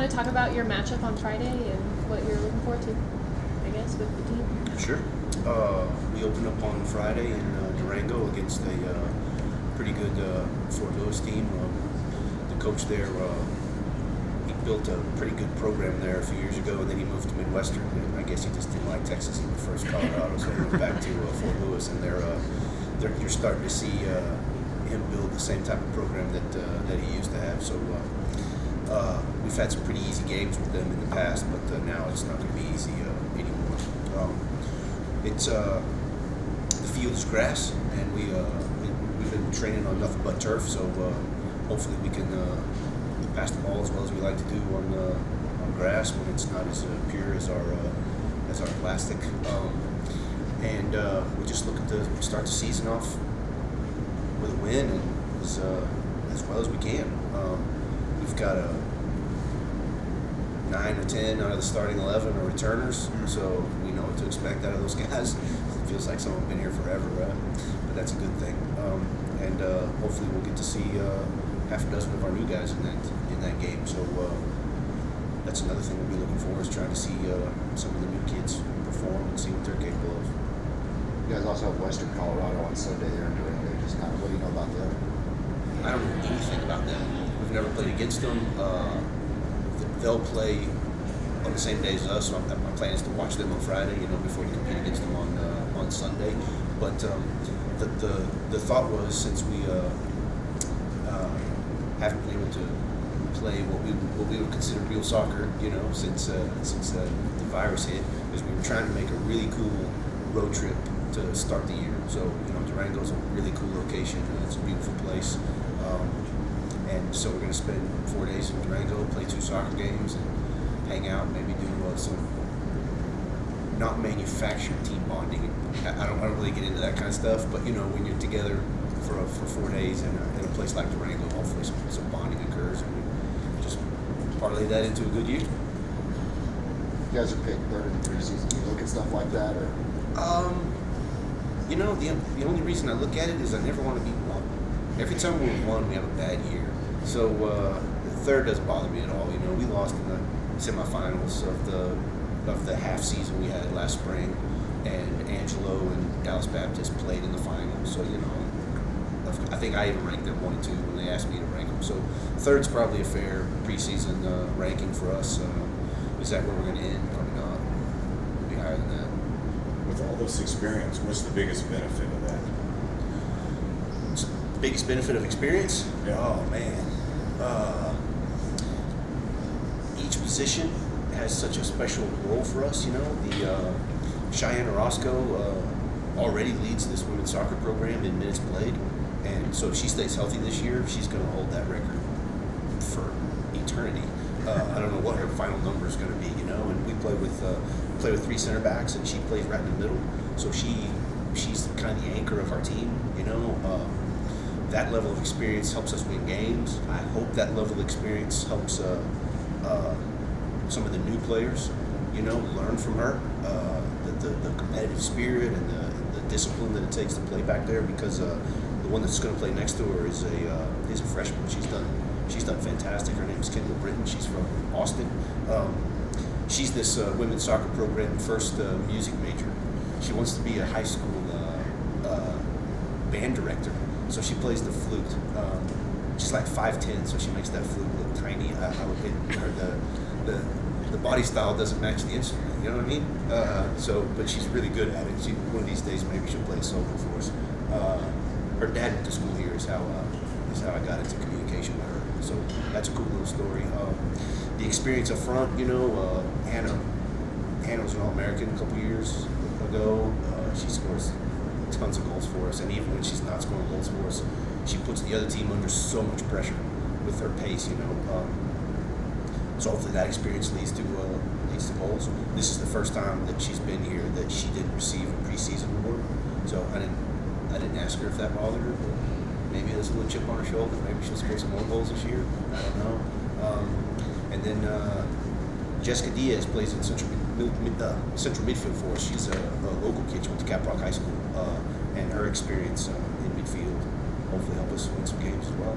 want to talk about your matchup on Friday and what you're looking forward to, I guess, with the team? Sure. We open up on Friday in Durango against a pretty good Fort Lewis team. The coach there, he built a pretty good program there a few years ago, and then he moved to Midwestern. And I guess he just didn't like Texas. He prefers Colorado, so he went back to Fort Lewis, and you're starting to see him build the same type of program that he used to have. So we've had some pretty easy games with them in the past, but now it's not going to be easy anymore. The field is grass, and we've been training on nothing but turf. So hopefully we can pass the ball as well as we like to do on grass when it's not as pure as our plastic. And we're just looking to start the season off with a win and as well as we can. We've got 9 or 10 out of the starting 11 are returners, so we know what to expect out of those guys. It feels like some have been here forever, but that's a good thing. And hopefully we'll get to see half a dozen of our new guys in that game. So that's another thing we'll be looking for, is trying to see some of the new kids perform and see what they're capable of. You guys also have Western Colorado on Sunday there in Durango. Just kind of, what do you know about them? I don't know anything about them. We've never played against them. They'll play on the same day as us, so my plan is to watch them on Friday, before we compete against them on Sunday. But the thought was, since we haven't been able to play what we would consider real soccer, since the virus hit, is we were trying to make a really cool road trip to start the year. So Durango's a really cool location. It's a beautiful place. And so we're going to spend 4 days in Durango, play 2 soccer games, and hang out, maybe do some not manufactured team bonding. I don't really get into that kind of stuff, but when you're together for 4 days in a place like Durango, hopefully some bonding occurs, and we just parlay that into a good year. You guys are picked third in the preseason. Do you look at stuff like that, or? The only reason I look at it is I never want to be 1. Every time we're 1, we have a bad year. So the third doesn't bother me at all. We lost in the semifinals of the half season we had last spring, and Angelo and Dallas Baptist played in the finals. So I think I even ranked them 1 and 2 when they asked me to rank them. So third's probably a fair preseason ranking for us. Is that where we're going to end? Probably not. We'll be higher than that. With all this experience, what's the biggest benefit of that? Biggest benefit of experience? Yeah. Oh man, each position has such a special role for us. The Cheyenne Orozco already leads this women's soccer program in minutes played, and so if she stays healthy this year, she's going to hold that record for eternity. I don't know what her final number is going to be, and we play with 3 center backs, and she plays right in the middle, so she's kind of the anchor of our team. That level of experience helps us win games. I hope that level of experience helps some of the new players, learn from her, the competitive spirit and the discipline that it takes to play back there, because the one that's going to play next to her is a freshman. She's done fantastic. Her name is Kendall Britton. She's from Austin. She's this women's soccer program first music major. She wants to be a high school band director. So she plays the flute. She's like 5'10", so she makes that flute look tiny. I would hit her. The body style doesn't match the instrument. You know what I mean? But she's really good at it. One of these days maybe she'll play solo for us. Her dad went to school here. Is how I got into communication with her. So that's a cool little story. The experience up front, Hannah was an All-American a couple years ago. She scores tons of goals for us, and even when she's not scoring goals for us, she puts the other team under so much pressure with her pace. So hopefully that experience leads to goals. This is the first time that she's been here that she didn't receive a preseason award. So I didn't ask her if that bothered her, but maybe there's a little chip on her shoulder. Maybe she'll score some more goals this year. I don't know. And then Jessica Diaz plays in central midfield for us. She's a local kid. She went to Caprock High School, and her experience in midfield hopefully help us win some games as well.